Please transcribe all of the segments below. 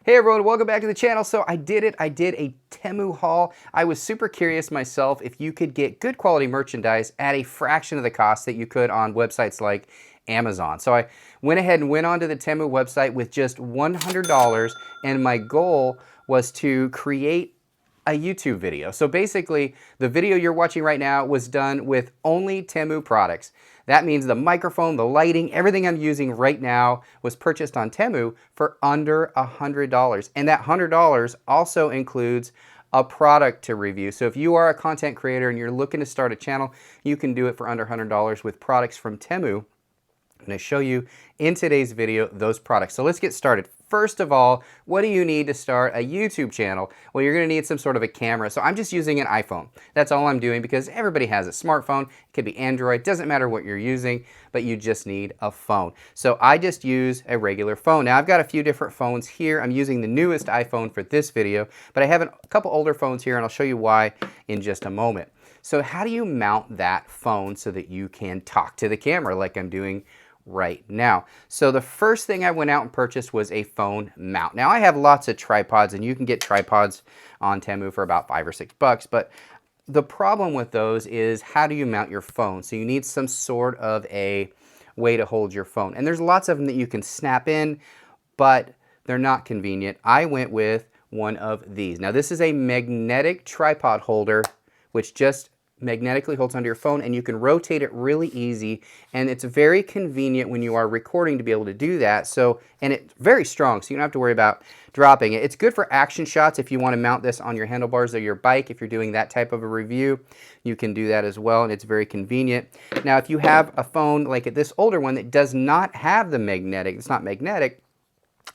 Hey everyone, welcome back to the channel. So I did it. I did a Temu haul. I was super curious myself if you could get good quality merchandise at a fraction of the cost that you could on websites like Amazon. So I went ahead and went onto the Temu website with just $100, and my goal was to create a YouTube video. So basically, the video you're watching right now was done with only Temu products. That means the microphone, the lighting, everything I'm using right now was purchased on Temu for under $100. And that $100 also includes a product to review. So if you are a content creator and you're looking to start a channel, you can do it for under $100 with products from Temu. I'm going to show you in today's video those products. So let's get started. First of all, what do you need to start a YouTube channel? Well, you're going to need some sort of a camera. So I'm just using an iPhone. That's all I'm doing because everybody has a smartphone. It could be Android. Doesn't matter what you're using, but you just need a phone. So I just use a regular phone. Now I've got a few different phones here. I'm using the newest iPhone for this video, but I have a couple older phones here and I'll show you why in just a moment. So how do you mount that phone so that you can talk to the camera like I'm doing right now? So the first thing I went out and purchased was a phone mount. Now I have lots of tripods and you can get tripods on Temu for about $5 or $6, but the problem with those is how do you mount your phone? So you need some sort of a way to hold your phone. And there's lots of them that you can snap in, but they're not convenient. I went with one of these. Now this is a magnetic tripod holder, which just magnetically holds onto your phone, and you can rotate it really easy, and it's very convenient when you are recording to be able to do that. So, and it's very strong, so you don't have to worry about dropping it. It's good for action shots if you want to mount this on your handlebars of your bike. If you're doing that type of a review, you can do that as well, and it's very convenient. Now if you have a phone like this older one that does not have the magnetic, it's not magnetic,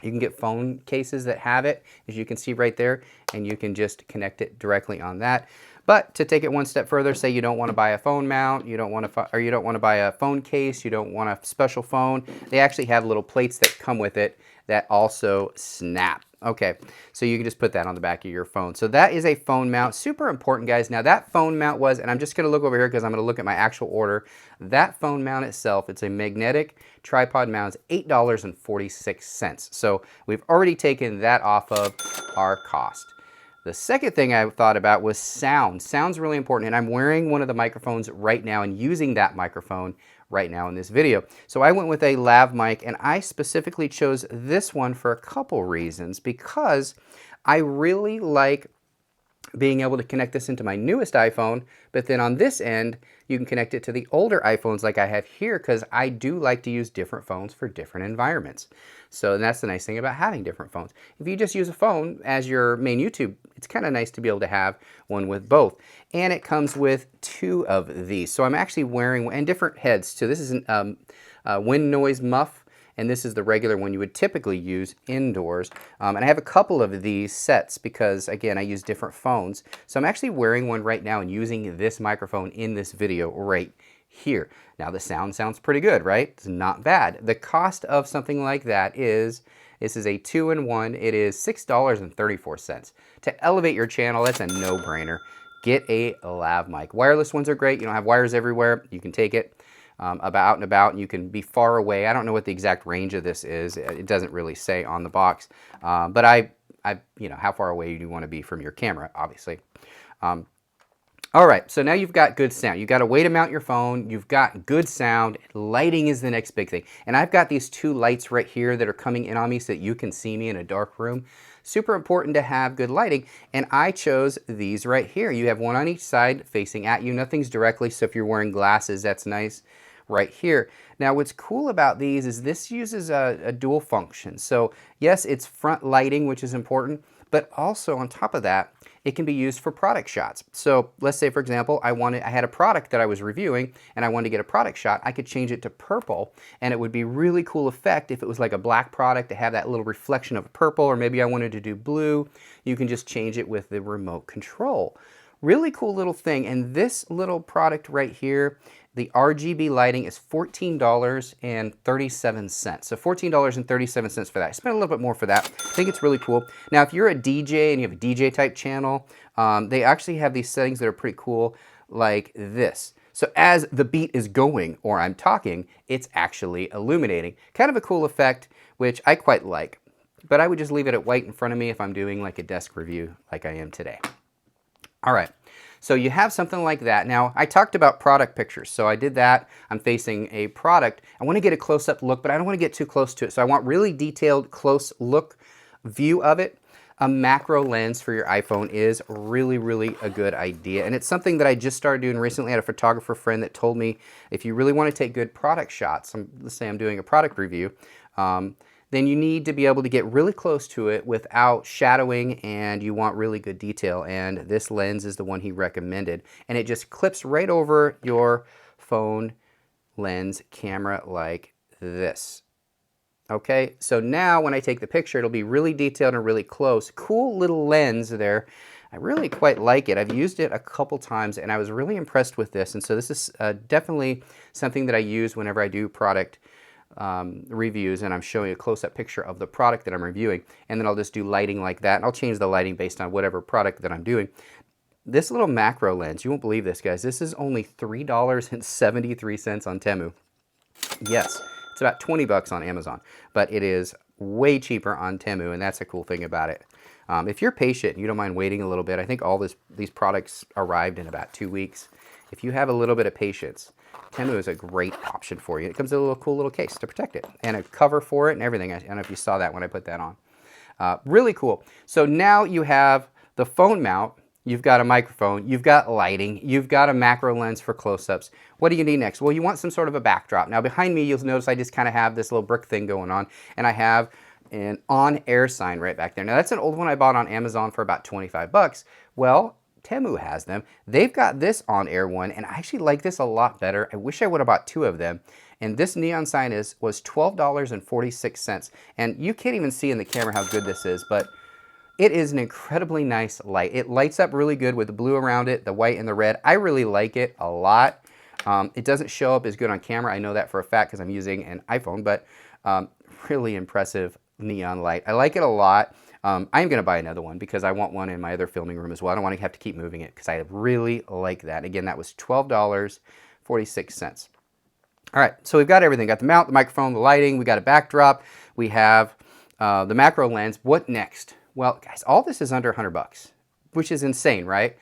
you can get phone cases that have it, as you can see right there, and you can just connect it directly on that. But to take it one step further, say you don't want to buy a phone mount, you don't want to buy a phone case, you don't want a special phone, they actually have little plates that come with it that also snap. Okay, so you can just put that on the back of your phone. So that is a phone mount, super important, guys. Now that phone mount was, and I'm just going to look over here because I'm going to look at my actual order. That phone mount itself, it's a magnetic tripod mount, it's $8.46. So we've already taken that off of our cost. The second thing I thought about was sound. Sound's really important, and I'm wearing one of the microphones right now and using that microphone right now in this video. So I went with a lav mic, and I specifically chose this one for a couple reasons, because I really like being able to connect this into my newest iPhone, but then on this end, you can connect it to the older iPhones like I have here, because I do like to use different phones for different environments. So that's the nice thing about having different phones. If you just use a phone as your main YouTube, it's kind of nice to be able to have one with both. And it comes with two of these. So I'm actually wearing, and different heads too. This is a wind noise muff, and this is the regular one you would typically use indoors. And I have a couple of these sets because, again, I use different phones. So I'm actually wearing one right now and using this microphone in this video right here. Now the sound sounds pretty good, right? It's not bad. The cost of something like that is, this is a 2-in-1, it is $6.34. To elevate your channel, that's a no-brainer. Get a lav mic. Wireless ones are great. You don't have wires everywhere. You can take it out and about, and you can be far away. I don't know what the exact range of this is. It doesn't really say on the box, but you know, how far away you do want to be from your camera, obviously. All right, so now you've got good sound. You've got a way to mount your phone. You've got good sound. Lighting is the next big thing. And I've got these two lights right here that are coming in on me so that you can see me in a dark room. Super important to have good lighting, and I chose these right here. You have one on each side facing at you. Nothing's directly, so if you're wearing glasses, that's nice right here. Now what's cool about these is this uses a dual function. So yes, it's front lighting, which is important, but also on top of that, it can be used for product shots. So let's say, for example, I had a product that I was reviewing and I wanted to get a product shot. I could change it to purple, and it would be really cool effect if it was like a black product to have that little reflection of purple, or maybe I wanted to do blue. You can just change it with the remote control. Really cool little thing. And this little product right here, the RGB lighting, is $14.37. So $14.37 for that. I spent a little bit more for that. I think it's really cool. Now, if you're a DJ and you have a DJ type channel, they actually have these settings that are pretty cool, like this. So as the beat is going, or I'm talking, it's actually illuminating. Kind of a cool effect, which I quite like. but I would just leave it at white in front of me if I'm doing like a desk review like I am today. All right, so you have something like that. Now, I talked about product pictures, so I did that. I'm facing a product. I want to get a close-up look, but I don't want to get too close to it, so I want really detailed, close look view of it. A macro lens for your iPhone is really, really a good idea, and it's something that I just started doing recently. I had a photographer friend that told me if you really want to take good product shots, let's say I'm doing a product review, then you need to be able to get really close to it without shadowing, and you want really good detail, and this lens is the one he recommended, and it just clips right over your phone lens camera like this. Okay, so now when I take the picture, it'll be really detailed and really close. Cool little lens there. I really quite like it. I've used it a couple times, and I was really impressed with this, and so this is definitely something that I use whenever I do product reviews, and I'm showing a close-up picture of the product that I'm reviewing, and then I'll just do lighting like that, and I'll change the lighting based on whatever product that I'm doing. This little macro lens, you won't believe this, guys, this is only $3.73 on Temu. Yes, it's about 20 bucks on Amazon, but it is way cheaper on Temu, and that's a cool thing about it. If you're patient and you don't mind waiting a little bit, I think all these products arrived in about 2 weeks. If you have a little bit of patience, Temu is a great option for you. It comes in a little cool little case to protect it, and a cover for it and everything. I don't know if you saw that when I put that on. Really cool. So now you have the phone mount, you've got a microphone, you've got lighting, you've got a macro lens for close-ups. What do you need next? Well, you want some sort of a backdrop. Now behind me, you'll notice I just kind of have this little brick thing going on, and I have an on-air sign right back there. Now that's an old one I bought on Amazon for about 25 bucks. Well, Temu has them. They've got this on-air one, and I actually like this a lot better. I wish I would have bought 2 of them. And this neon sign was $12.46. And you can't even see in the camera how good this is, but it is an incredibly nice light. It lights up really good with the blue around it, the white and the red. I really like it a lot. It doesn't show up as good on camera. I know that for a fact because I'm using an iPhone, but really impressive neon light. I like it a lot. I'm going to buy another one because I want one in my other filming room as well. I don't want to have to keep moving it because I really like that. Again, that was $12.46. All right, so we've got everything. Got the mount, the microphone, the lighting. We got a backdrop. We have the macro lens. What next? Well, guys, all this is under 100 bucks, which is insane, right?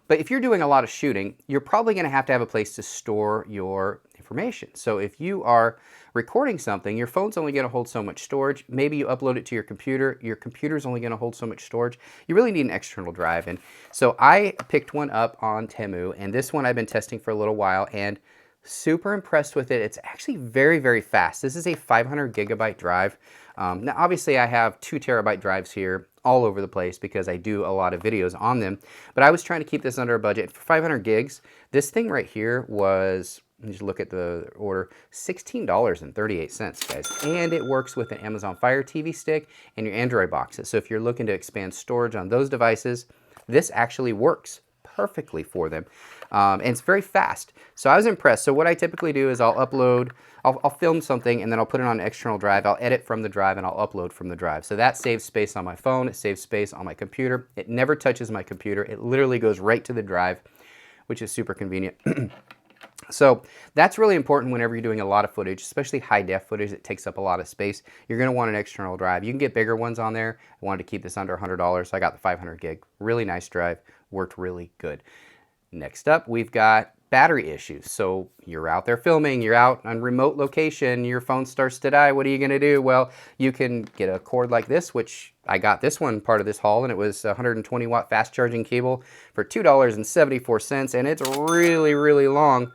But if you're doing a lot of shooting, you're probably going to have a place to store your information. So if you are recording something, your phone's only going to hold so much storage. Maybe you upload it to your computer's only going to hold so much storage. You really need an external drive. And so I picked one up on Temu, and this one I've been testing for a little while, and super impressed with it. It's actually very, very fast. This is a 500 gigabyte drive. Now, obviously, I have 2 terabyte drives here all over the place because I do a lot of videos on them, but I was trying to keep this under a budget. For 500 gigs, this thing right here was, just look at the order, $16.38, guys. And it works with an Amazon Fire TV stick and your Android boxes. So if you're looking to expand storage on those devices, this actually works perfectly for them. And it's very fast. So I was impressed. So what I typically do is I'll film something and then I'll put it on an external drive. I'll edit from the drive and I'll upload from the drive. So that saves space on my phone. It saves space on my computer. It never touches my computer. It literally goes right to the drive, which is super convenient. So that's really important whenever you're doing a lot of footage, especially high def footage that takes up a lot of space. You're going to want an external drive. You can get bigger ones on there. I wanted to keep this under $100, so I got the 500 gig. Really nice drive. Worked really good. Next up, we've got battery issues. So you're out there filming, you're out on remote location, your phone starts to die. What are you going to do? Well, you can get a cord like this, which I got this one part of this haul, and it was a 120 watt fast charging cable for $2.74, and it's really, really long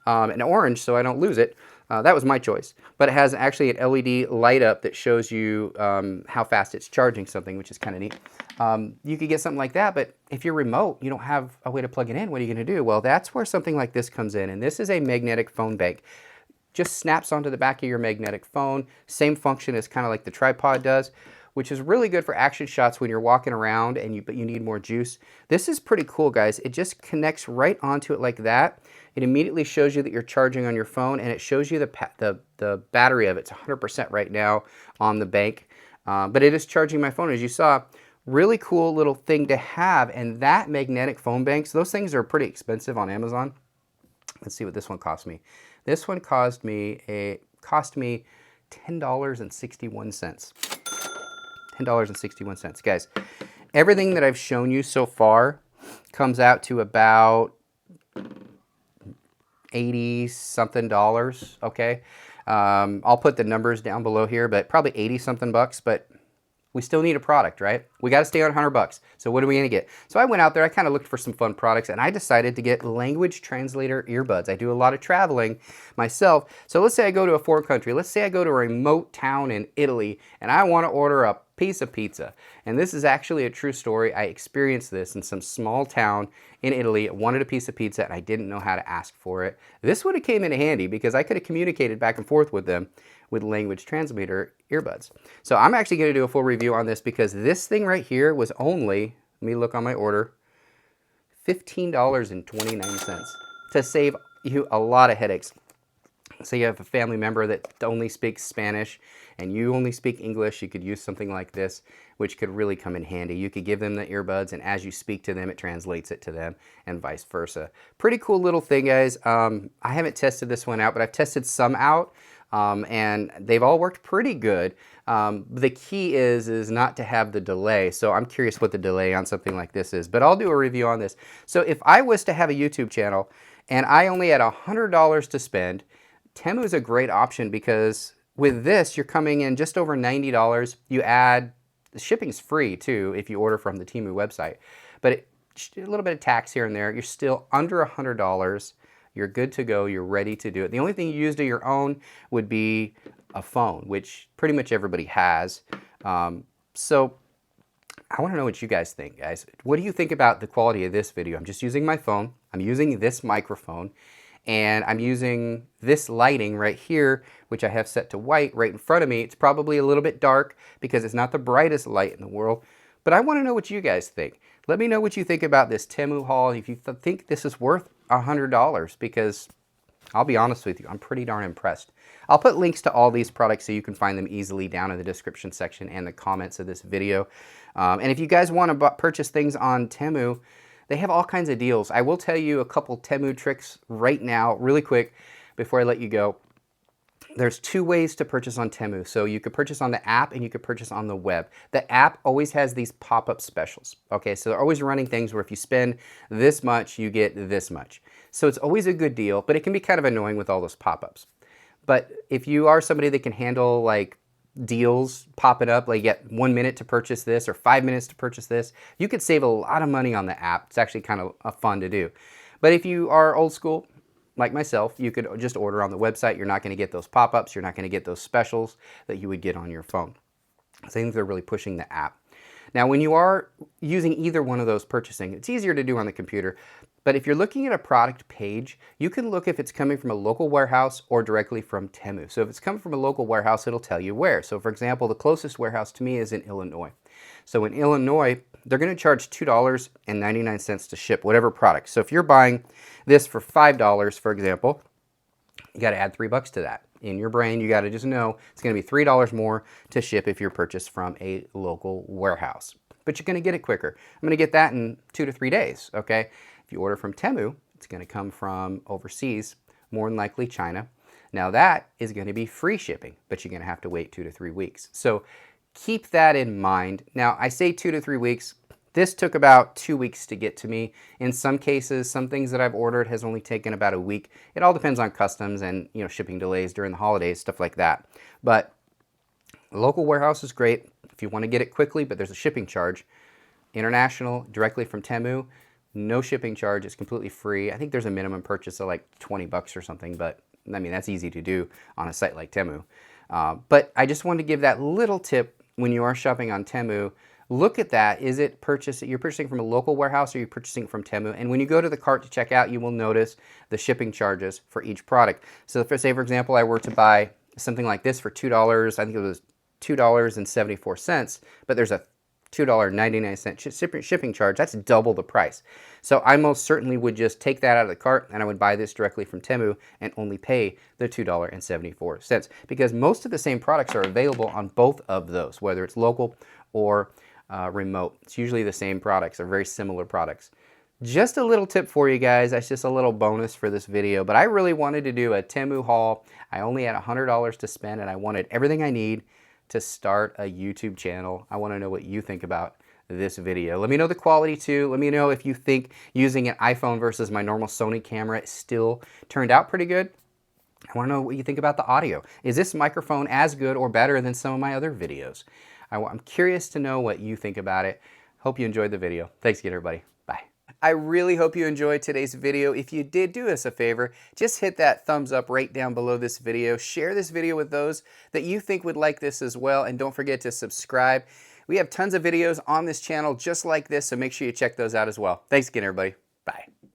and orange, so I don't lose it. That was my choice. But it has actually an LED light up that shows you how fast it's charging something, which is kind of neat. You could get something like that, but if you're remote, you don't have a way to plug it in. What are you going to do? Well, that's where something like this comes in, and this is a magnetic phone bank. Just snaps onto the back of your magnetic phone. Same function as kind of like the tripod does, which is really good for action shots when you're walking around but you need more juice. This is pretty cool, guys. It just connects right onto it like that. It immediately shows you that you're charging on your phone, and it shows you the battery of it. It's 100% right now on the bank, but it is charging my phone, as you saw. Really cool little thing to have, and that magnetic phone banks, those things are pretty expensive on Amazon. Let's see what this one cost me. This one cost me $10.61. $10.61. Guys, everything that I've shown you so far comes out to about 80 something dollars, okay? I'll put the numbers down below here, but probably 80 something bucks, but we still need a product, right? We got to stay on 100 bucks. So what are we going to get? So I went out there, I kind of looked for some fun products, and I decided to get language translator earbuds. I do a lot of traveling myself. So let's say I go to a foreign country. Let's say I go to a remote town in Italy, and I want to order a piece of pizza. And this is actually a true story. I experienced this in some small town in Italy. I wanted a piece of pizza, and I didn't know how to ask for it. This would have came in handy because I could have communicated back and forth with them with language transmitter earbuds. So I'm actually going to do a full review on this because this thing right here was only, let me look on my order, $15.29 to save you a lot of headaches. So you have a family member that only speaks Spanish and you only speak English, you could use something like this, which could really come in handy. You could give them the earbuds, and as you speak to them, it translates it to them, and vice versa. Pretty cool little thing, guys. I haven't tested this one out, but I've tested some out, and they've all worked pretty good. The key is not to have the delay, so I'm curious what the delay on something like this is, but I'll do a review on this. So if I was to have a YouTube channel, and I only had $100 to spend, TEMU is a great option because with this, you're coming in just over $90. You add, the shipping's free too if you order from the TEMU website, but a little bit of tax here and there. You're still under $100. You're good to go. You're ready to do it. The only thing you use to your own would be a phone, which pretty much everybody has. So I want to know what you guys think, guys. What do you think about the quality of this video? I'm just using my phone. I'm using this microphone. And I'm using this lighting right here, which I have set to white right in front of me. It's probably a little bit dark because it's not the brightest light in the world, but I want to know what you guys think. Let me know what you think about this TEMU haul, if you think this is worth $100, because I'll be honest with you, I'm pretty darn impressed. I'll put links to all these products so you can find them easily down in the description section and the comments of this video. And if you guys want to purchase things on TEMU, they have all kinds of deals. I will tell you a couple TEMU tricks right now, really quick, before I let you go. There's two ways to purchase on TEMU. So you could purchase on the app and you could purchase on the web. The app always has these pop-up specials. Okay, so they're always running things where if you spend this much, you get this much. So it's always a good deal, but it can be kind of annoying with all those pop-ups. But if you are somebody that can handle like deals popping up, like you get 1 minute to purchase this or 5 minutes to purchase this, you could save a lot of money on the app. It's actually kind of fun to do. But if you are old school, like myself, you could just order on the website. You're not going to get those pop-ups. You're not going to get those specials that you would get on your phone. So I think they're really pushing the app. Now, when you are using either one of those purchasing, it's easier to do on the computer. But if you're looking at a product page, you can look if it's coming from a local warehouse or directly from TEMU. So if it's coming from a local warehouse, it'll tell you where. So for example, the closest warehouse to me is in Illinois. So in Illinois, they're going to charge $2.99 to ship whatever product. So if you're buying this for $5, for example, you got to add $3 to that. In your brain, you got to just know it's going to be $3 more to ship if you're purchased from a local warehouse. But you're going to get it quicker. I'm going to get that in 2 to 3 days, okay? If you order from TEMU, it's going to come from overseas, more than likely China. Now that is going to be free shipping, but you're going to have to wait 2 to 3 weeks. So keep that in mind. Now I say 2 to 3 weeks. This took about 2 weeks to get to me. In some cases, some things that I've ordered has only taken about a week. It all depends on customs and shipping delays during the holidays, stuff like that. But a local warehouse is great if you want to get it quickly, but there's a shipping charge. International, directly from TEMU, no shipping charge. It's completely free. I think there's a minimum purchase of like 20 bucks or something, but I mean, that's easy to do on a site like TEMU. But I just wanted to give that little tip when you are shopping on TEMU. Look at that. Is it you're purchasing from a local warehouse or you're purchasing from TEMU? And when you go to the cart to check out, you will notice the shipping charges for each product. So if, say, for example, I were to buy something like this for $2, I think it was $2.74, but there's a $2.99 shipping charge. That's double the price. So I most certainly would just take that out of the cart and I would buy this directly from TEMU and only pay the $2.74 because most of the same products are available on both of those, whether it's local or remote. It's usually the same products or very similar products. Just a little tip for you guys. That's just a little bonus for this video, but I really wanted to do a TEMU haul. I only had $100 to spend and I wanted everything I need to start a YouTube channel. I want to know what you think about this video. Let me know the quality too. Let me know if you think using an iPhone versus my normal Sony camera still turned out pretty good. I want to know what you think about the audio. Is this microphone as good or better than some of my other videos? I'm curious to know what you think about it. Hope you enjoyed the video. Thanks again, everybody. Bye. I really hope you enjoyed today's video. If you did, do us a favor, just hit that thumbs up right down below this video. Share this video with those that you think would like this as well, and don't forget to subscribe. We have tons of videos on this channel just like this, so make sure you check those out as well. Thanks again, everybody. Bye.